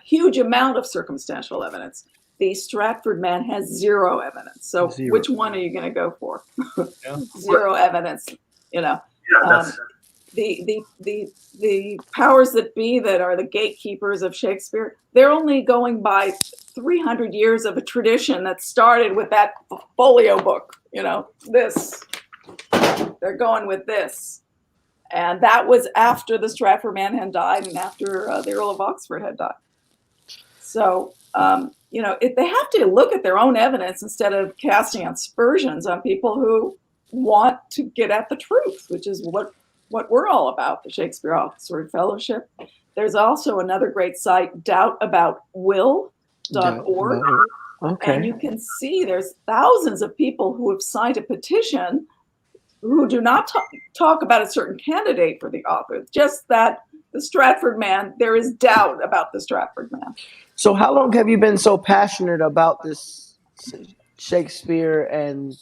huge amount of circumstantial evidence. The Stratford man has zero evidence. So which one are you going to go for? Zero evidence. Yeah, that's. The powers that be, that are the gatekeepers of Shakespeare, they're only going by 300 years of a tradition that started with that folio book. This. They're going with this. And that was after the Stratford man had died, and after the Earl of Oxford had died. So, they have to look at their own evidence instead of casting aspersions on people who want to get at the truth, which is what we're all about, the Shakespeare Oxford Fellowship. There's also another great site, doubtaboutwill.org. Okay. And you can see there's thousands of people who have signed a petition who do not talk about a certain candidate for the author, just that the Stratford man, there is doubt about the Stratford man. So how long have you been so passionate about this Shakespeare and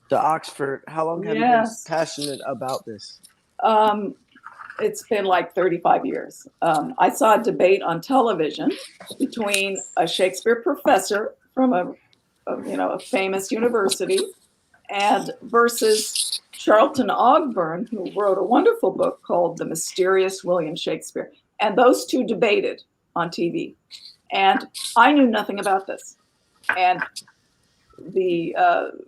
the Oxford? How long have you been passionate about this? It's been like 35 years. I saw a debate on television between a Shakespeare professor from a famous university and versus Charlton Ogburn, who wrote a wonderful book called The Mysterious William Shakespeare. And those two debated on TV. And I knew nothing about this. And the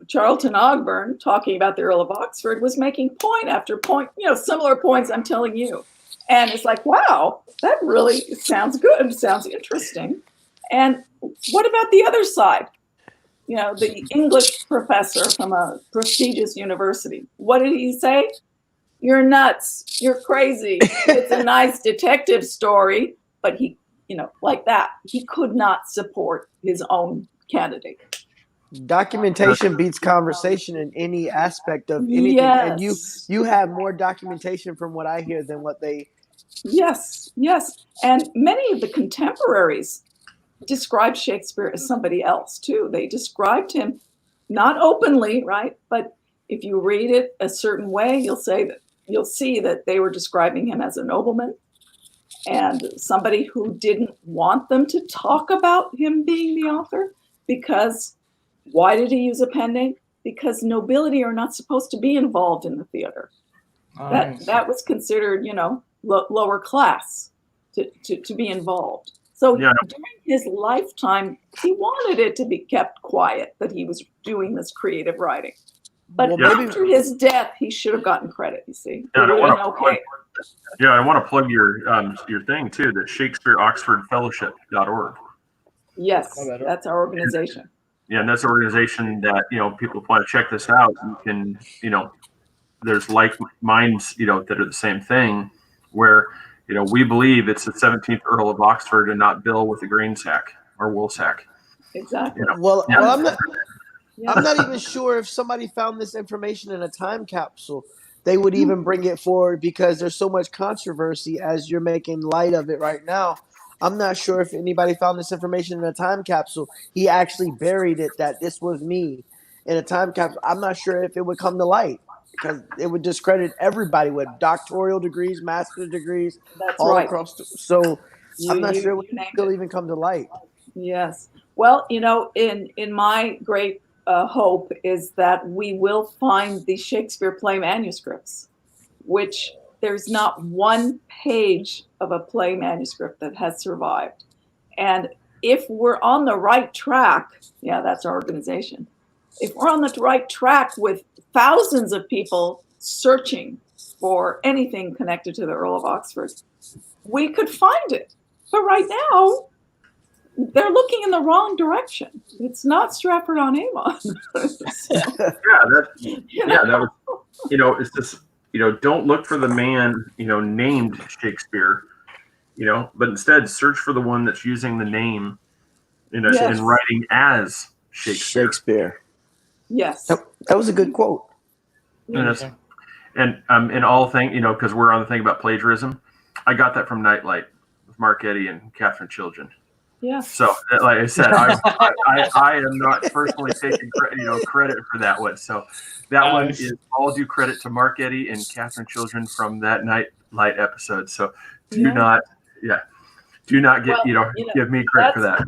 Charlton Ogburn, talking about the Earl of Oxford, was making point after point, similar points I'm telling you. And it's like, wow, that really sounds good. Sounds interesting. And what about the other side? The English professor from a prestigious university. What did he say? You're nuts. You're crazy. It's a nice detective story, but he like that. He could not support his own candidate. Documentation beats conversation in any aspect of anything. Yes. And you have more documentation from what I hear than what they. Yes. And many of the contemporaries described Shakespeare as somebody else too. They described him not openly, right? But if you read it a certain way, you'll see that they were describing him as a nobleman and somebody who didn't want them to talk about him being the author. Because why did he use a pen name? Because nobility are not supposed to be involved in the theater. That was considered, lower class to be involved. So during his lifetime, he wanted it to be kept quiet that he was doing this creative writing. But after his death, he should have gotten credit, you see. I want to plug your thing too, the ShakespeareOxfordFellowship.org. Yes, that's our organization. Yeah, and that's an organization that, people want to check this out. You can, there's like minds, that are the same thing, where, we believe it's the 17th Earl of Oxford and not Bill with the green sack or wool sack. Exactly. Well, I'm not even sure if somebody found this information in a time capsule, they would even bring it forward, because there's so much controversy as you're making light of it right now. I'm not sure if anybody found this information in a time capsule. He actually buried it, that this was me, in a time capsule. I'm not sure if it would come to light, because it would discredit everybody with doctoral degrees, master's degrees, all across. I'm not sure it would still even come to light. Yes. Well, in my great hope is that we will find the Shakespeare play manuscripts, which there's not one page of a play manuscript that has survived. And if we're on the right track, that's our organization. If we're on the right track with thousands of people searching for anything connected to the Earl of Oxford, we could find it. But right now, they're looking in the wrong direction. It's not Stratford-on-Avon. That was, it's just, don't look for the man, named Shakespeare, but instead search for the one that's using the name in writing as Shakespeare. Yes. That was a good quote. And in all things, because we're on the thing about plagiarism, I got that from Nightlight with Mark Eddy and Kathrine Chiljan. Yeah. So, like I said, I am not personally taking credit for that one. So that one is all due credit to Mark Eddy and Kathrine Chiljan from that Nightlight episode. So do not get give me credit for that.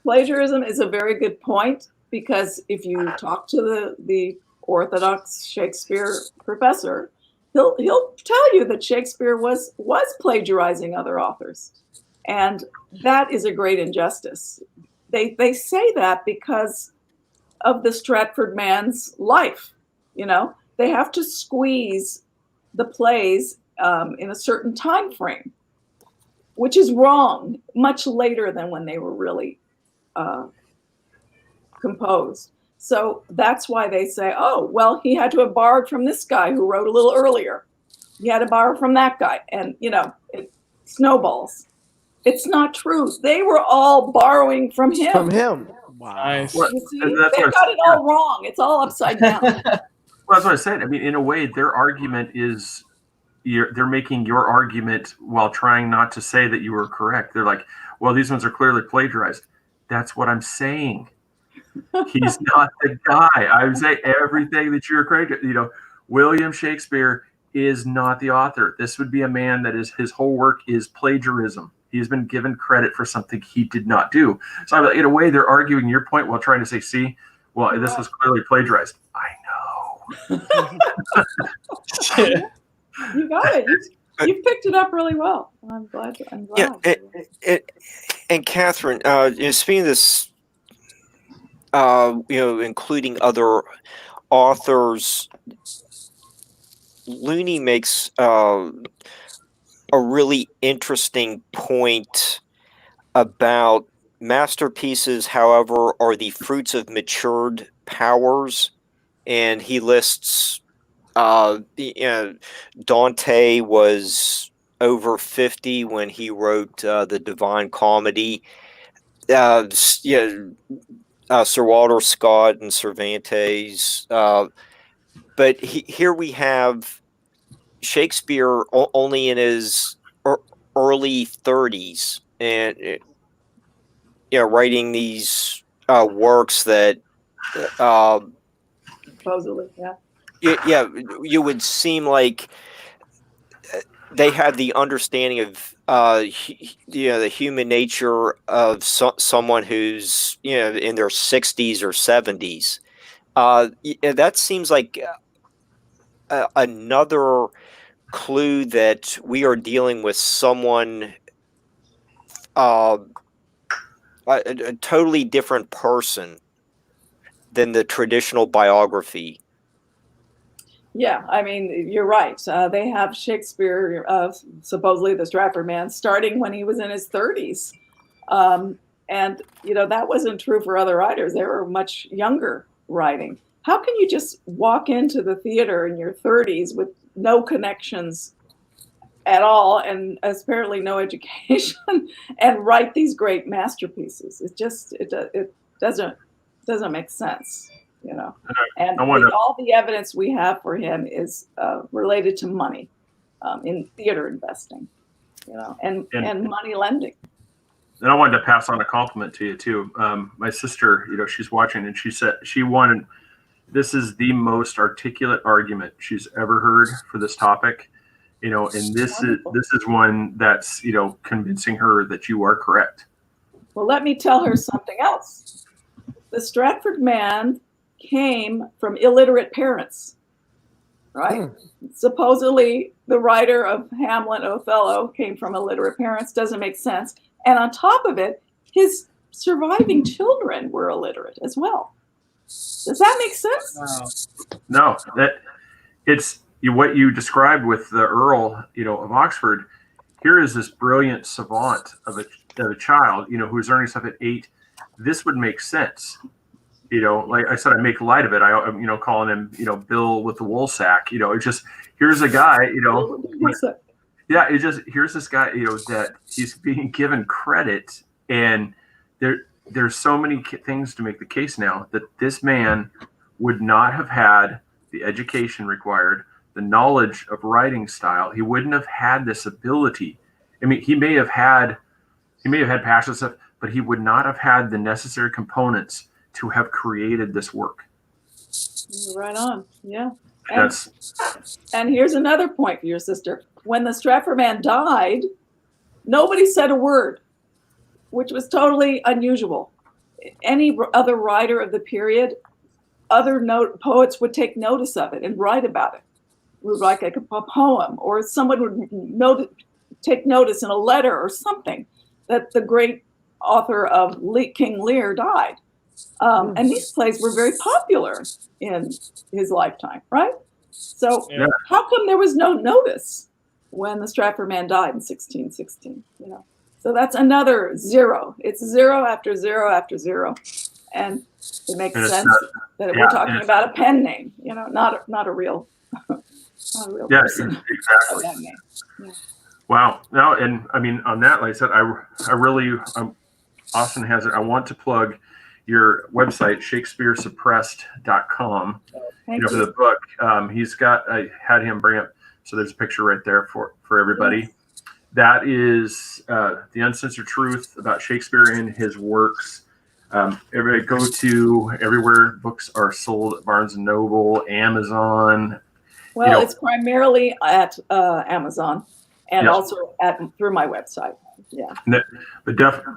Plagiarism is a very good point, because if you talk to the Orthodox Shakespeare professor, he'll tell you that Shakespeare was plagiarizing other authors. And that is a great injustice. They say that because of the Stratford man's life. They have to squeeze the plays in a certain time frame, which is wrong, much later than when they were really composed. So that's why they say, oh, well, he had to have borrowed from this guy who wrote a little earlier. He had to borrow from that guy. And, it snowballs. It's not true. They were all borrowing from him. Wow. Nice. You see, they got it all wrong. It's all upside down. Well, that's what I said. I mean, in a way, their argument is they're making your argument while trying not to say that you were correct. They're like, well, these ones are clearly plagiarized. That's what I'm saying. He's not the guy. I would say everything that you're correct. William Shakespeare is not the author. This would be a man that is his whole work is plagiarism. He's been given credit for something he did not do. So in a way, they're arguing your point while trying to say, see, well, this was clearly plagiarized. I know. You got it. You've picked it up really well. I'm glad. Yeah, and Katherine, speaking of this, including other authors, Looney makes a really interesting point about masterpieces, however, are the fruits of matured powers. And he lists Dante was over 50 when he wrote the Divine Comedy. Sir Walter Scott and Cervantes. But here we have Shakespeare only in his early 30s, and writing these works that supposedly, you would seem like they have the understanding of the human nature of someone who's in their 60s or 70s. That seems like another clue that we are dealing with someone, a totally different person than the traditional biography. Yeah, I mean, you're right. They have Shakespeare, supposedly the Stratford man, starting when he was in his 30s. And, that wasn't true for other writers. They were much younger writing. How can you just walk into the theater in your 30s with no connections at all and apparently no education and write these great masterpieces? It doesn't make sense. And all the evidence we have for him is related to money in theater investing, and money lending. And I wanted to pass on a compliment to you too. My sister, she's watching, and she said this is the most articulate argument she's ever heard for this topic. And this is one that's convincing her that you are correct. Well, let me tell her something else. The Stratford man came from illiterate parents, right? Supposedly, the writer of Hamlet, Othello, came from illiterate parents. Doesn't make sense. And on top of it, his surviving children were illiterate as well. Does that make sense? No, it's what you described with the Earl, of Oxford. Here is this brilliant savant of a child, who's learning stuff at 8. This would make sense. Like I said, I make light of it. I'm, calling him, Bill with the wool sack. It's just, here's a guy, here's this guy, that he's being given credit, and there's so many things to make the case now that this man would not have had the education required, the knowledge of writing style. He wouldn't have had this ability. I mean, he may have had passion stuff, but he would not have had the necessary components to have created this work. You're right on. Yeah. And here's another point for your sister. When the Stratford man died, nobody said a word, which was totally unusual. Any other writer of the period, other poets would take notice of it and write about it. Would write like a poem, or someone would take notice in a letter or something that the great author of King Lear died. And these plays were very popular in his lifetime, right? So how come there was no notice when the Stratford man died in 1616? So that's another zero. It's zero after zero after zero, and it makes sense that we're talking about a pen name, not a real, person. Exactly. Yeah. Wow. No, and I mean, on that, like I said, I really, Austin has it. I want to plug your website, ShakespeareSuppressed.com. For the book. He's got, I had him bring up, so there's a picture right there for everybody. Yes. That is The Uncensored Truth about Shakespeare and his works. Everybody go to everywhere books are sold, at Barnes & Noble, Amazon. Well, it's primarily at Amazon and also through my website. Yeah. But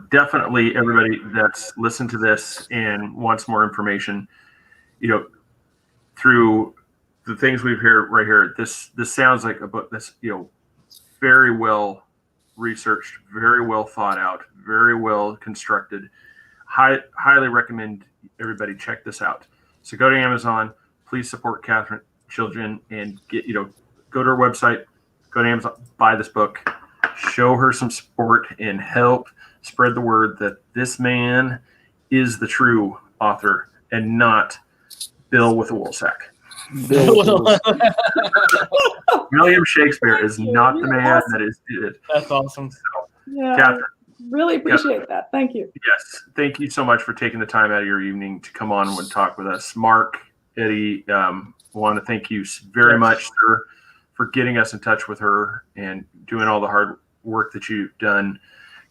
definitely everybody that's listened to this and wants more information, through the things we've heard right here, this sounds like a book that's, very well researched, very well thought out, very well constructed. Highly recommend everybody check this out. So go to Amazon, please support Kathrine Chiljan and go to her website, go to Amazon, buy this book, show her some support, and help spread the word that this man is the true author and not Bill with a wool sack. William Shakespeare is not the man awesome. that is did. That's awesome. So, Yeah, Kathrine, really appreciate that. Thank you. yes, thank you so much for taking the time out of your evening to come on and talk with us. Mark, Eddie, want to thank you very much, sir, for getting us in touch with her and doing all the hard work that you've done.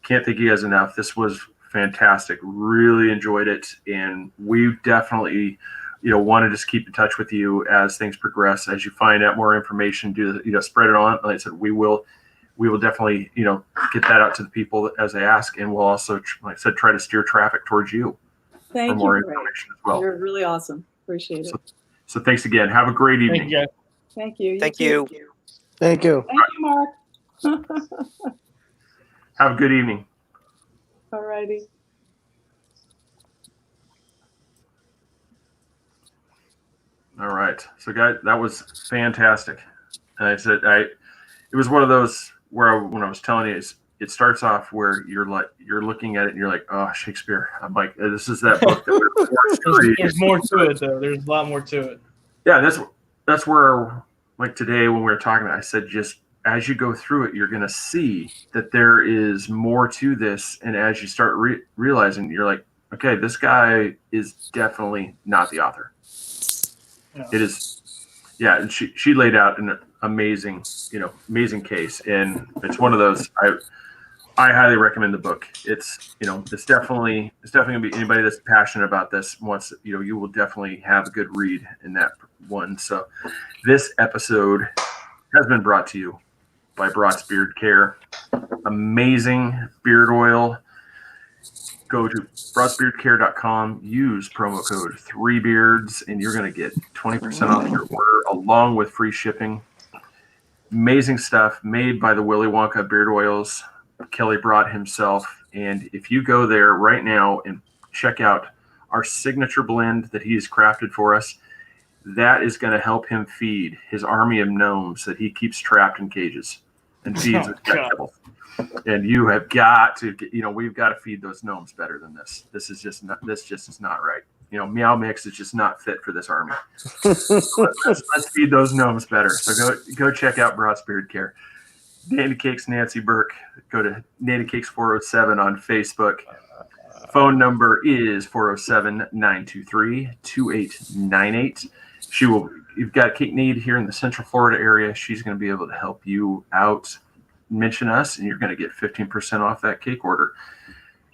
Can't thank you guys enough. This was fantastic. Really enjoyed it, and we definitely, want to just keep in touch with you as things progress. As you find out more information, spread it on. Like I said, we will definitely, get that out to the people as they ask, and we'll also, like I said, try to steer traffic towards you Thank for more you, Ray. information as well. You're really awesome. Appreciate it. So thanks again. Have a great evening. Thank you, guys. Thank you. Thank too. you. Thank you. Thank you, Mark. Have a good evening. All righty. All right. So, guys, that was fantastic. And I said, it was one of those where when I was telling you, it starts off where you're looking at it and you're like, oh, Shakespeare. I'm like, this is that book that we're forced to read. There's more to it, though. There's a lot more to it. Yeah, that's where, like today when we were talking about it, I said, just as you go through it, you're going to see that there is more to this. And as you start realizing, you're like, okay, this guy is definitely not the author. No. It is, yeah. And she laid out an amazing case, and it's one of those I highly recommend the book. It's it's definitely gonna be anybody that's passionate about this wants you will definitely have a good read in that one. So this episode has been brought to you by Broad's Beard Care. Amazing beard oil. Go to broadsbeardcare.com, use promo code 3beards, and you're going to get 20% off your order along with free shipping. Amazing stuff made by the Willy Wonka beard oils, Kelly Broad himself. And if you go there right now and check out our signature blend that he has crafted for us, that is going to help him feed his army of gnomes that he keeps trapped in cages and feeds with vegetables. And you have got to, we've got to feed those gnomes better than this. This just is not right. Meow Mix is just not fit for this army. let's feed those gnomes better. So go check out Broad's Beard Care. Nanny Cakes Nancy Burke. Go to Nanny Cakes 407 on Facebook. Phone number is 407-923-2898. You've got Kate Need here in the Central Florida area. She's going to be able to help you out. Mention us, and you're going to get 15% off that cake order.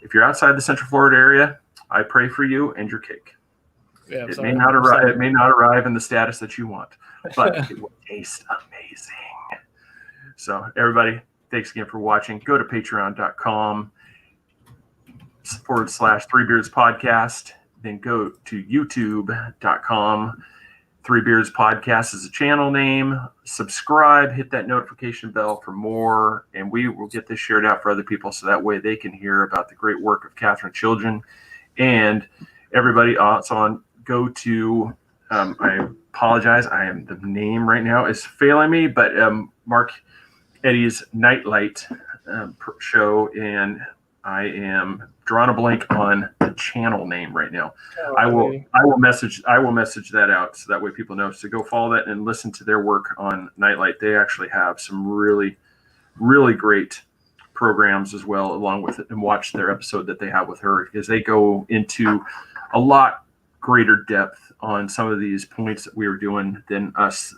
If you're outside the Central Florida area, I pray for you and your cake. Yeah, it may not arrive in the status that you want, but it will taste amazing. So everybody, thanks again for watching. Go to patreon.com/3beards podcast. Then go to youtube.com. 3 Beards Podcast is a channel name. Subscribe, hit that notification bell for more, and we will get this shared out for other people so that way they can hear about the great work of Kathrine Chiljan. And everybody else go to, I apologize, the name right now is failing me, but Mark Eddie's Nightlight show, and I am drawing a blank on the channel name right now. I will message that out so that way people know. So go follow that and listen to their work on Nightlight. They actually have some really, really great programs as well along with it, and watch their episode that they have with her, because they go into a lot greater depth on some of these points that we were doing than us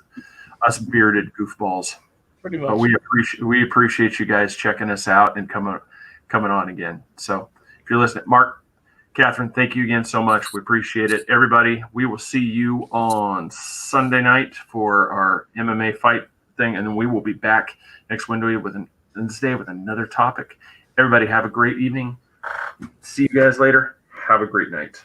bearded goofballs. Pretty much. But we appreciate you guys checking us out and coming on again. So if you're listening, Mark, Kathrine, thank you again so much. We appreciate it. Everybody, we will see you on Sunday night for our MMA fight thing, and then we will be back next Wednesday with another topic. Everybody have a great evening. See you guys later. Have a great night.